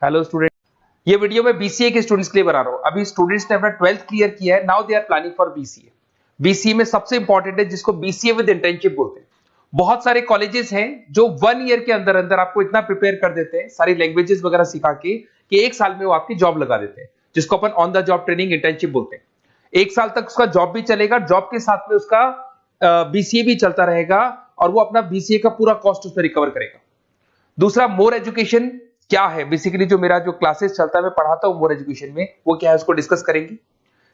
Hello student, ये video मैं BCA के स्टूडेंट्स के लिए बना रहा हूँ। अभी स्टूडेंट्स ने अपना 12th क्लियर किया है, now they are planning for BCA. BCA में सबसे इंपॉर्टेंट है जिसको बीसीए विद इंटर्नशिप बोलते हैं। बहुत सारे कॉलेजेस हैं जो 1 ईयर के अंदर अंदर आपको इतना प्रिपेयर कर देते हैं, सारी लैंग्वेजेस वगैरह सिखा के, कि 1 साल में वो आपकी जॉब लगा देते हैं, जिसको अपन on the job training internship बोलते हैं। 1 साल तक उसका जॉब भी चलेगा, जॉब के साथ में उसका बीसीए भी चलता रहेगा और वो अपना बीसीए का पूरा कॉस्ट उसमें रिकवर करेगा। दूसरा, मोर एजुकेशन क्या है, बेसिकली जो मेरा जो क्लासेस चलता है मैं पढ़ाता हूं मोर एजुकेशन में, वो क्या है उसको डिस्कस करेंगे।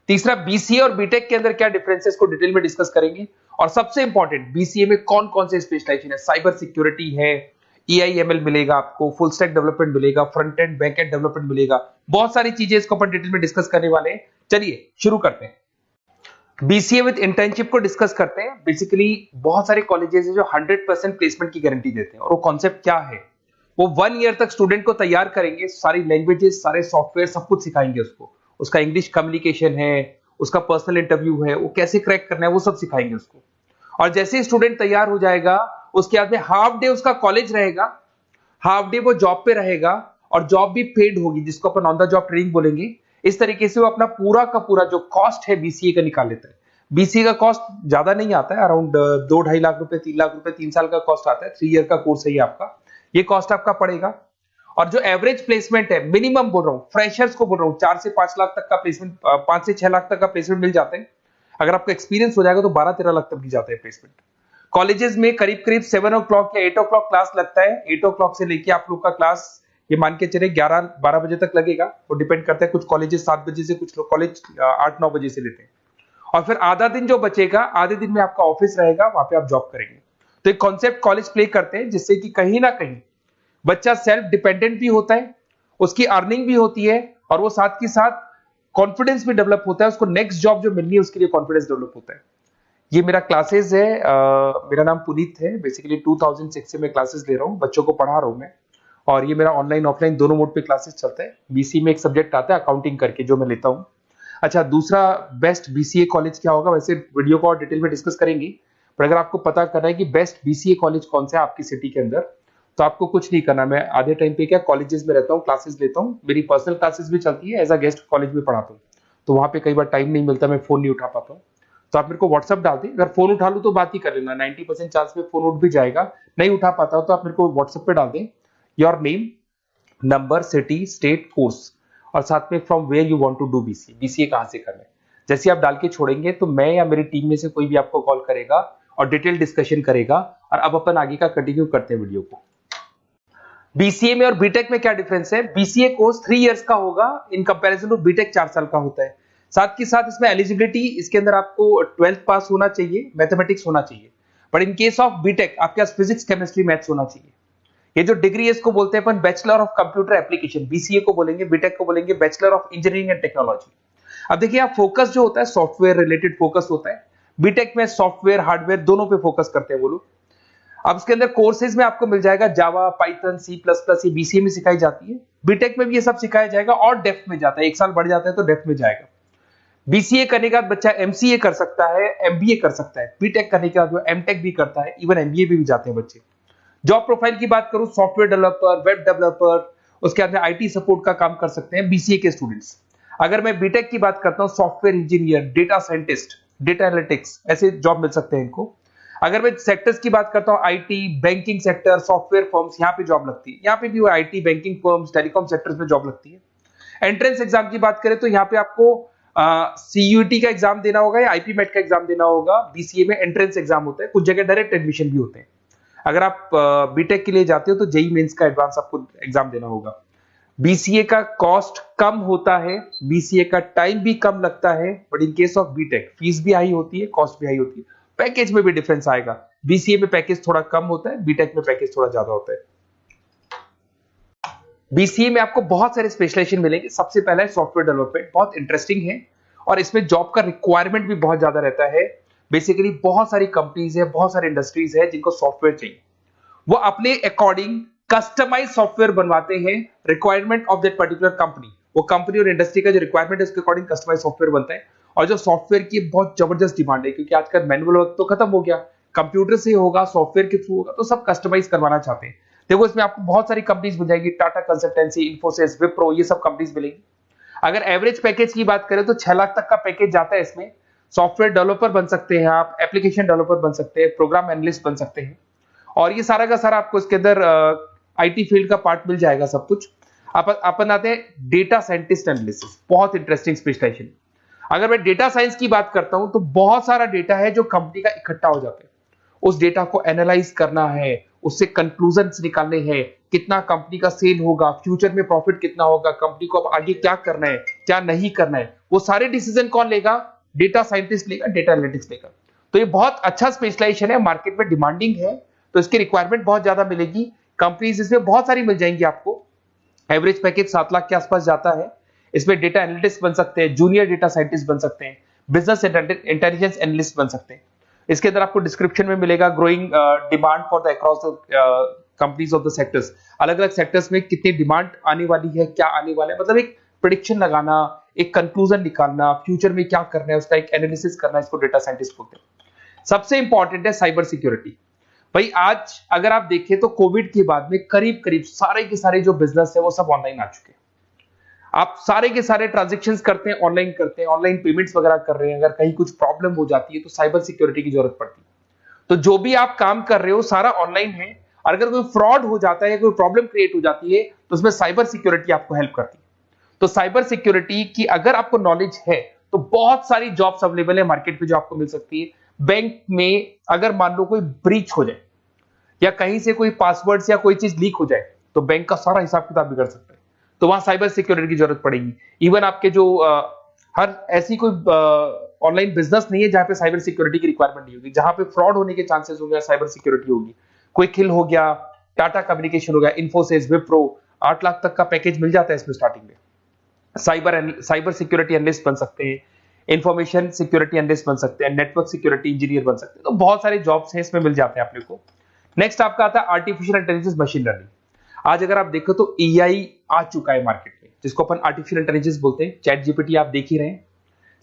तीसरा, बीसीए और बीटेक के अंदर क्या डिफरेंसेस को डिटेल में डिस्कस करेंगे। और सबसे इंपॉर्टेंट, बीसीए में कौन कौन से स्पेशलाइजेशन है, साइबर सिक्योरिटी है, ईआईएमएल मिलेगा आपको, फुल स्टैक डेवलपमेंट मिलेगा, front end back and development मिलेगा, बहुत सारी चीजें इसको अपन डिटेल में डिस्कस करने वाले हैं। चलिए शुरू करते हैं। बीसीए विद इंटर्नशिप को डिस्कस करते हैं। बेसिकली बहुत सारे कॉलेजेस हैं जो 100% प्लेसमेंट की गारंटी देते हैं, और वो कॉन्सेप्ट क्या है, वो 1 ईयर तक स्टूडेंट को तैयार करेंगे, सारी लैंग्वेजेस, सारे सॉफ्टवेयर, सब कुछ सिखाएंगे उसको। उसका इंग्लिश कम्युनिकेशन है, उसका पर्सनल इंटरव्यू है, वो कैसे क्रैक करना है, वो सब सिखाएंगे उसको। और जैसे ही स्टूडेंट तैयार हो जाएगा, उसके बाद में हाफ डे उसका कॉलेज रहेगा, हाफ डे वो जॉब पे रहेगा, और जॉब भी पेड होगी, जिसको अपन ऑन द जॉब ट्रेनिंग बोलेंगे। इस तरीके से वो अपना पूरा का पूरा जो कॉस्ट है बीसीए का निकाल लेता है। बीसीए का कॉस्ट ज्यादा नहीं आता है, अराउंड 2-2.5 लाख रुपए, 3 लाख रुपए 3 साल का कॉस्ट आता है। 3 ईयर का कोर्स है ये आपका, ये कॉस्ट आपका पड़ेगा। और जो एवरेज प्लेसमेंट है, मिनिमम बोल रहा हूँ, फ्रेशर्स को बोल रहा हूँ, 4 से 5 लाख तक का प्लेसमेंट, 5 से 6 लाख तक का प्लेसमेंट मिल जाते हैं। अगर आपका एक्सपीरियंस हो जाएगा तो 12-13 लाख तक भी जाते हैं प्लेसमेंट। कॉलेजेस में करीब करीब 7 o'clock या 8 o'clock क्लास लगता है। 8 o'clock से लेके आप लोग का क्लास, ये मान के चले 11-12 बजे तक लगेगा। वो डिपेंड करता है, कुछ कॉलेजेस 7 बजे से, कुछ लोग कॉलेज 8-9 बजे से लेते हैं। और फिर आधा दिन जो बचेगा, आधे दिन में आपका ऑफिस रहेगा, वहां पे आप जॉब करेंगे। तो एक कॉन्सेप्ट कॉलेज प्ले करते हैं, जिससे कि कहीं ना कहीं बच्चा सेल्फ डिपेंडेंट भी होता है, उसकी अर्निंग भी होती है, और वो साथ के साथ कॉन्फिडेंस भी डेवलप होता है। उसको नेक्स्ट जॉब जो मिलनी है उसके लिए कॉन्फिडेंस डेवलप होता है। ये मेरा क्लासेस है, मेरा नाम पुनीत है। बेसिकली 2006 से मैं क्लासेस ले रहा हूँ, बच्चों को पढ़ा रहा हूँ मैं। और ये मेरा ऑनलाइन ऑफलाइन दोनों मोड पे क्लासेस चलता है। बीसी में एक सब्जेक्ट आता है अकाउंटिंग करके, जो मैं लेता हूँ। अच्छा, दूसरा, बेस्ट बीसीए कॉलेज क्या होगा, वैसे वीडियो को और डिटेल में डिस्कस करेंगे, पर अगर आपको पता करना है कि बेस्ट बीसीए कॉलेज कौन सा है आपकी सिटी के अंदर, तो आपको कुछ नहीं करना। मैं आधे टाइम पे क्या कॉलेजेस में रहता हूँ, क्लासेस लेता हूँ, मेरी पर्सनल क्लासेस भी चलती है, एज अ गेस्ट कॉलेज में पढ़ाता हूँ। तो वहां पे कई बार टाइम नहीं मिलता, मैं फोन नहीं उठा पाता हूँ। तो आप मेरे को व्हाट्सअप डाल दें, अगर फोन उठा लूँ तो बात ही कर लेना, 90% चांस में फोन उठ भी जाएगा। नहीं उठा पाता हूँ तो आप मेरे को व्हाट्सएप पे डाल दें, your name, number, city, state, course, और साथ में from where you want to do BCA, BCA कहां से करना है। जैसे आप डाल के छोड़ेंगे तो मैं या मेरी टीम में से कोई भी आपको कॉल करेगा और डिटेल डिस्कशन करेगा। और अब अपन आगे का कंटिन्यू करते हैं वीडियो को। बीसीए में और बीटेक में क्या डिफरेंस है? बीसीए कोर्स 3 इयर्स का होगा, इन कंपैरिजन टू बीटेक 4 साल का होता है। साथ के साथ इसमें एलिजिबिलिटी, इसके अंदर आपको 12th पास होना चाहिए, मैथमेटिक्स होना चाहिए। But in case of BTech आपके पास फिजिक्स, केमिस्ट्री, मैथ्स होना चाहिए। ये जो डिग्री है इसको बोलते हैं अपन bachelor of computer application. BCA को बोलेंगे, बीटेक को बोलेंगे bachelor of engineering and technology. अब देखिए, आप फोकस जो होता है सॉफ्टवेयर रिलेटेड फोकस होता है। बीटेक में सॉफ्टवेयर, हार्डवेयर दोनों पे फोकस करते हैं वो लोग। अब इसके अंदर कोर्सेज में आपको मिल जाएगा जावा, पाइथन, सी प्लस प्लस, ये बीसीए में सिखाई जाती है। बीटेक में भी ये सब सिखाया जाएगा, और डेप्थ में जाता है, 1 साल बढ़ जाता है तो डेप्थ में जाएगा। बीसीए करने के बाद बच्चा एमसीए कर सकता है, एमबीए कर सकता है। बीटेक करने के बाद वो एमटेक भी करता है, इवन एमबीए भी जाते हैं बच्चे। जॉब प्रोफाइल की बात करूं, सॉफ्टवेयर डेवलपर, वेब डेवलपर, उसके बाद में आईटी सपोर्ट का काम कर सकते हैं बीसीए के स्टूडेंट्स। अगर मैं बीटेक की बात करता हूं, software engineer, data scientist, data analytics, ऐसे जॉब मिल सकते हैं इनको। अगर मैं सेक्टर्स की बात करता हूं, IT, banking sector, software firms, यहाँ पे जॉब लगती है। यहाँ पे भी वो IT, banking firms, telecom sectors में जॉब लगती है। एंट्रेंस एग्जाम की बात करें तो यहाँ पे आपको सीयूटी का एग्जाम देना होगा या आईपी मेट का एग्जाम देना होगा। बीसीए में एंट्रेंस एग्जाम होता है, कुछ जगह डायरेक्ट एडमिशन भी होते हैं। अगर आप बीटेक के लिए जाते हो तो जेई मेंस का एडवांस आपको एग्जाम देना होगा। बीसीए का कॉस्ट कम होता है, बीसीए का टाइम भी कम लगता है, but in case of BTech fees भी हाई होती है, कॉस्ट भी हाई होती है, पैकेज में भी डिफरेंस आएगा। बीसीए में पैकेज थोड़ा कम होता है, बीटेक में पैकेज थोड़ा ज्यादा होता है। बीसीए में आपको बहुत सारे स्पेशलाइजेशन मिलेंगे। सबसे पहला है सॉफ्टवेयर डेवलपमेंट, बहुत इंटरेस्टिंग है, और इसमें जॉब का रिक्वायरमेंट भी बहुत ज्यादा रहता है। बेसिकली बहुत सारी कंपनीज है, बहुत सारी इंडस्ट्रीज है जिनको सॉफ्टवेयर चाहिए, वो अपने अकॉर्डिंग कस्टमाइज सॉफ्टवेयर बनवाते हैं, requirement of that particular company. वो कंपनी और इंडस्ट्री का जो रिक्वायरमेंट है उसके अकॉर्डिंग कस्टमाइज सॉफ्टवेयर बनता है। और जो सॉफ्टवेयर की बहुत जबरदस्त डिमांड है, क्योंकि आजकल मैनुअल वर्क तो खत्म हो गया, कंप्यूटर से होगा, सॉफ्टवेयर के थ्रू होगा, तो सब कस्टमाइज करवाना चाहते हैं। देखो इसमें आपको बहुत सारी कंपनीज मिल जाएगी, टाटा कंसल्टेंसी, इन्फोसिस, विप्रो, ये सब कंपनीज मिलेगी। अगर एवरेज पैकेज की बात करें तो 6 लाख तक का पैकेज जाता है इसमें। सॉफ्टवेयर डेवलपर बन सकते हैं आप, एप्लीकेशन डेवलपर बन सकते हैं, प्रोग्राम एनालिस्ट बन सकते हैं, और ये सारा का सारा आपको इसके अंदर आईटी फील्ड का पार्ट मिल जाएगा सब कुछ। अपन आते हैं डेटा साइंटिस्ट एनालिसिस, बहुत इंटरेस्टिंग स्पेशलाइजेशन। अगर मैं डेटा साइंस की बात करता हूं तो बहुत सारा डेटा है जो कंपनी का इकट्ठा हो जाता है, उस डेटा को एनालाइज करना है, उससे कंक्लूजन्स निकालने हैं, कितना कंपनी का सेल होगा, फ्यूचर में प्रॉफिट कितना होगा, कंपनी को अब आगे क्या करना है, क्या नहीं करना है, वो सारे डिसीजन कौन लेगा? डेटा साइंटिस्ट लेगा, डेटा एनालिटिक्स लेगा। तो ये बहुत अच्छा स्पेशलाइजेशन है, मार्केट में डिमांडिंग है, तो इसकी रिक्वायरमेंट बहुत ज्यादा मिलेगी। कंपनीज इसमें बहुत सारी मिल जाएंगी आपको। एवरेज पैकेज 7 लाख के आसपास जाता है। इसमें डेटा एनालिटिस्ट बन सकते हैं, जूनियर डेटा साइंटिस्ट बन सकते हैं, बिजनेस इंटेलिजेंस एनालिस्ट बन सकते हैं। इसके अंदर आपको डिस्क्रिप्शन में मिलेगा growing demand for the across the companies of the sectors. अलग अलग सेक्टर्स में कितनी डिमांड आने वाली है, क्या आने वाला है, मतलब एक प्रेडिक्शन लगाना, एक कंक्लूजन निकालना, फ्यूचर में क्या करना है उसका एक एनालिसिस करना, इसको डेटा साइंटिस्ट बोलते हैं। सबसे इंपॉर्टेंट है साइबर सिक्योरिटी। भाई आज अगर आप देखें तो कोविड के बाद में करीब करीब सारे के सारे जो बिजनेस है वो सब ऑनलाइन आ चुके हैं। आप सारे के सारे ट्रांजैक्शंस करते हैं, ऑनलाइन करते हैं, ऑनलाइन पेमेंट्स वगैरह कर रहे हैं। अगर कहीं कुछ प्रॉब्लम हो जाती है तो साइबर सिक्योरिटी की जरूरत पड़ती है। तो जो भी आप काम कर रहे हो सारा ऑनलाइन है, और अगर कोई फ्रॉड हो जाता है, कोई प्रॉब्लम क्रिएट हो जाती है तो उसमें साइबर सिक्योरिटी आपको हेल्प करती है। तो साइबर सिक्योरिटी की अगर आपको नॉलेज है तो बहुत सारी जॉब्स अवेलेबल है मार्केट में जो आपको मिल सकती है। बैंक में अगर मान लो कोई ब्रीच हो जाए या कहीं से कोई पासवर्ड या कोई चीज लीक हो जाए तो बैंक का सारा हिसाब किताब बिगड़ सकता है, तो वहां साइबर सिक्योरिटी की जरूरत पड़ेगी। इवन आपके जो हर ऐसी कोई ऑनलाइन बिजनेस नहीं है जहां पे साइबर सिक्योरिटी की रिक्वायरमेंट नहीं होगी, जहां पे फ्रॉड होने के चांसेस होंगे, साइबर सिक्योरिटी होगी। क्विक हिल हो गया, टाटा कम्युनिकेशन हो गया, इन्फोसिस, विप्रो, 8 लाख तक का पैकेज मिल जाता है इसमें स्टार्टिंग में। साइबर सिक्योरिटी एनालिस्ट बन सकते हैं, इंफॉर्मेशन सिक्योरिटी एनालिस्ट बन सकते हैं, नेटवर्क सिक्योरिटी इंजीनियर बन सकते हैं। तो बहुत सारे जॉब्स हैं इसमें मिल जाते हैं अपने को। नेक्स्ट आपका आता है आर्टिफिशियल इंटेलिजेंस, मशीन लर्निंग। आज अगर आप देखो तो एआई आ चुका है मार्केट में, जिसको अपन आर्टिफिशियल इंटेलिजेंस बोलते हैं। चैट जीपीटी आप देख ही रहे हैं।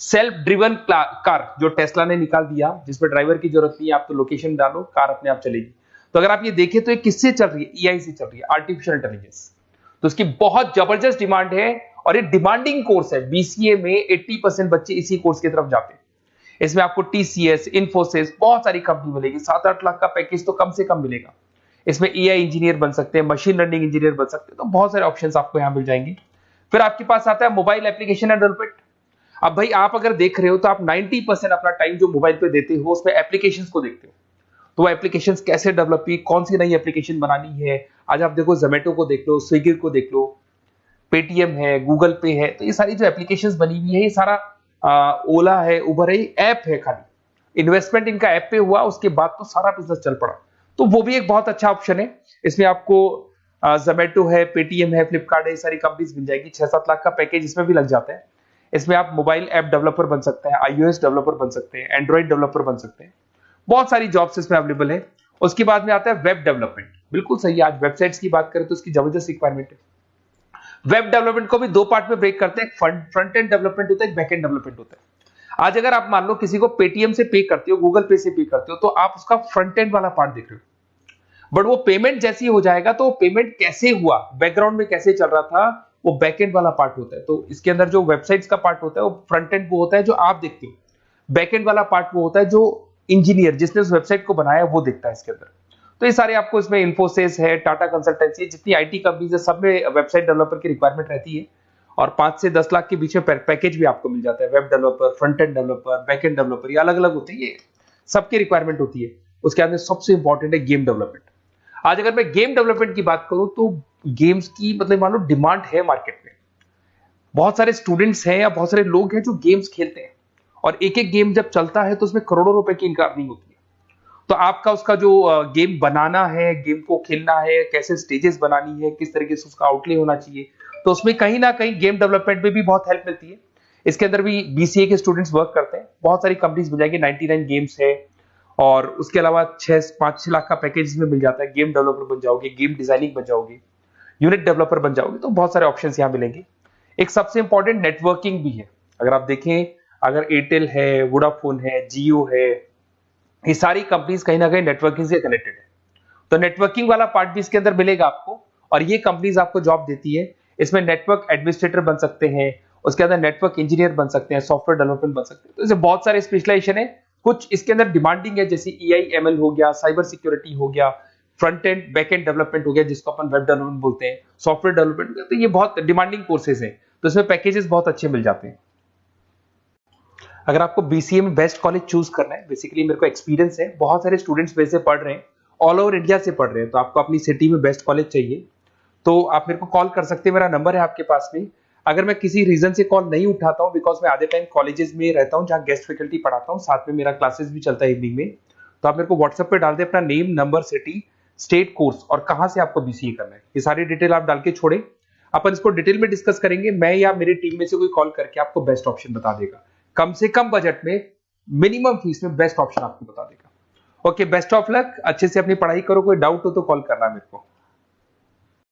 सेल्फ ड्रिवन कार जो टेस्ला ने निकाल दिया, जिसमें ड्राइवर की जरूरत नहीं है, आप तो लोकेशन डालो, कार अपने आप चलेगी। तो अगर आप ये देखें तो ये किससे चल रही है? एआई से चल रही है, आर्टिफिशियल इंटेलिजेंस। तो इसकी बहुत जबरदस्त डिमांड है और ये डिमांडिंग कोर्स है। बीसीए में 80% बच्चे इसी कोर्स की तरफ जाते हैं। इसमें आपको टीसीएस, इन्फोसिस, बहुत सारी कंपनी मिलेगी। 7-8 लाख का पैकेज तो कम से कम मिलेगा। इसमें एआई इंजीनियर बन सकते हैं, मशीन लर्निंग इंजीनियर बन सकते हैं। तो बहुत सारे ऑप्शंस आपको यहां मिल जाएंगे। फिर आपके पास आता है मोबाइल एप्लीकेशन डेवलपमेंट। अब भाई आप अगर देख रहे हो तो आप 90% अपना टाइम जो मोबाइल पे देते हो उसमें एप्लीकेशंस को देखते हो। तो वो एप्लीकेशंस कैसे डेवलप की, कौन सी नई एप्लीकेशन बनानी है। आज आप देखो जोमेटो को देख लो, स्विगी को देख लो, पेटीएम है, गूगल पे है। तो ये सारी जो एप्लीकेशंस बनी हुई है, ये सारा ओला है, उबर है, ऐप है। खाली इन्वेस्टमेंट इनका ऐप पे हुआ, उसके बाद तो सारा बिजनेस चल पड़ा। तो वो भी एक बहुत अच्छा ऑप्शन है। इसमें आपको जोमेटो है, पेटीएम है, फ्लिपकार्ट है, सारी कंपनीज मिल जाएगी। 6-7 लाख का पैकेज इसमें भी लग जाता है। इसमें आप मोबाइल ऐप डेवलपर बन सकते हैं, आईओएस डेवलपर बन सकते हैं, एंड्रॉइड डेवलपर बन सकते हैं। बहुत सारी जॉब्स इसमें अवेलेबल है। उसके बाद में आता है वेब डेवलपमेंट। बिल्कुल सही है, आज वेबसाइट्स की बात करें तो उसकी जबरदस्त रिक्वायरमेंट है। वेब डेवलपमेंट को भी दो पार्ट में ब्रेक करते हैं। फ्रंट एंड डेवलपमेंट होता है, एक बैक एंड डेवलपमेंट होता है। आज अगर आप मान लो किसी को पेटीएम से पे करते हो, गूगल पे से पे करते हो, तो आप उसका फ्रंट एंड वाला पार्ट देख रहे हो। बट वो पेमेंट जैसी हो जाएगा तो पेमेंट कैसे हुआ, बैकग्राउंड में कैसे चल रहा था, वो बैक एंड वाला पार्ट होता है। तो इसके अंदर जो वेबसाइट्स का पार्ट होता है वो फ्रंट एंड वो होता है जो आप देखते हो। बैक एंड वाला पार्ट वो होता है जो इंजीनियर जिसने उस वेबसाइट को बनाया वो देखता है इसके अंदर। तो ये सारे आपको इसमें इन्फोसिस है, टाटा कंसल्टेंसी, जितनी आईटी कंपनीज है, सब में वेबसाइट डेवलपर की रिक्वायरमेंट रहती है। और 5 से 10 लाख के बीच में पैकेज भी आपको मिल जाता है। Web developer, front end developer, back end developer, ये अलग अलग होते हैं, ये सबकी रिक्वायरमेंट होती है। उसके अंदर सबसे इंपॉर्टेंट है गेम डेवलपमेंट। आज अगर मैं गेम डेवलपमेंट की बात करूं तो गेम्स की मतलब मान लो डिमांड है मार्केट में। बहुत सारे स्टूडेंट्स हैं या बहुत सारे लोग हैं जो गेम्स खेलते हैं, और एक एक गेम जब चलता है तो उसमें करोड़ों रुपए की इनकम अर्निंग होती है। तो आपका उसका जो गेम बनाना है, गेम को खेलना है, कैसे स्टेजेस बनानी है, किस तरीके से उसका आउटले होना चाहिए, तो उसमें कहीं ना कहीं गेम डेवलपमेंट में भी बहुत हेल्प मिलती है। इसके अंदर भी बीसीए के स्टूडेंट्स वर्क करते हैं। बहुत सारी कंपनीज मिल जाएंगी, 99 गेम्स है, और उसके अलावा 5-6 लाख का पैकेज में मिल जाता है। गेम डेवलपर बन जाओगे, गेम डिजाइनिंग बन जाओगे, यूनिट डेवलपर बन जाओगे, तो बहुत सारे ऑप्शंस यहाँ मिलेंगे। एक सबसे इंपॉर्टेंट नेटवर्किंग भी है। अगर आप देखें, अगर एयरटेल है, वोडाफोन है, जियो है, ये सारी कंपनीज कहीं ना कहीं नेटवर्किंग से कनेक्टेड है। तो नेटवर्किंग वाला पार्ट भी इसके अंदर मिलेगा आपको, और ये कंपनीज आपको जॉब देती है। इसमें नेटवर्क एडमिनिस्ट्रेटर बन सकते हैं, उसके अंदर नेटवर्क इंजीनियर बन सकते हैं, सॉफ्टवेयर डेवलपमेंट बन सकते हैं। तो इसे बहुत सारे स्पेशलाइजेशन है। कुछ इसके अंदर डिमांडिंग है, जैसे EI/ML हो गया, साइबर सिक्योरिटी हो गया, front end back and development हो गया जिसको अपन वेब डेवलपमेंट बोलते हैं, सॉफ्टवेयर डेवलपमेंट। तो ये बहुत डिमांडिंग कोर्सेज हैं, तो इसमें पैकेजेस बहुत अच्छे मिल जाते हैं। अगर आपको BCA में बेस्ट कॉलेज चूज करना है, बेसिकली मेरे को एक्सपीरियंस है, बहुत सारे स्टूडेंट्स वैसे पढ़ रहे हैं, ऑल ओवर इंडिया से पढ़ रहे हैं, तो आपको अपनी सिटी में बेस्ट कॉलेज चाहिए तो आप मेरे को कॉल कर सकते हैं। मेरा नंबर है आपके पास में। अगर मैं किसी रीजन से कॉल नहीं उठाता हूं, बिकॉज मैं आधे टाइम कॉलेजेस में रहता हूं जहां गेस्ट फैकल्टी पढ़ाता हूं, साथ में मेरा क्लासेस भी चलता है इवनिंग में, तो आप मेरे को व्हाट्सएप पे डाल दें अपना name, number, city, state, course और कहां से आपको BCA करना है, ये सारी डिटेल आप डाल के छोड़े। अपन इसको डिटेल में डिस्कस करेंगे, मैं या मेरी टीम में से कोई कॉल करके आपको बेस्ट ऑप्शन बता देगा, कम से कम बजट में, मिनिमम फीस में बेस्ट ऑप्शन आपको बता देगा। ओके, बेस्ट ऑफ लक, अच्छे से अपनी पढ़ाई करो, कोई डाउट हो तो कॉल करना मेरे को।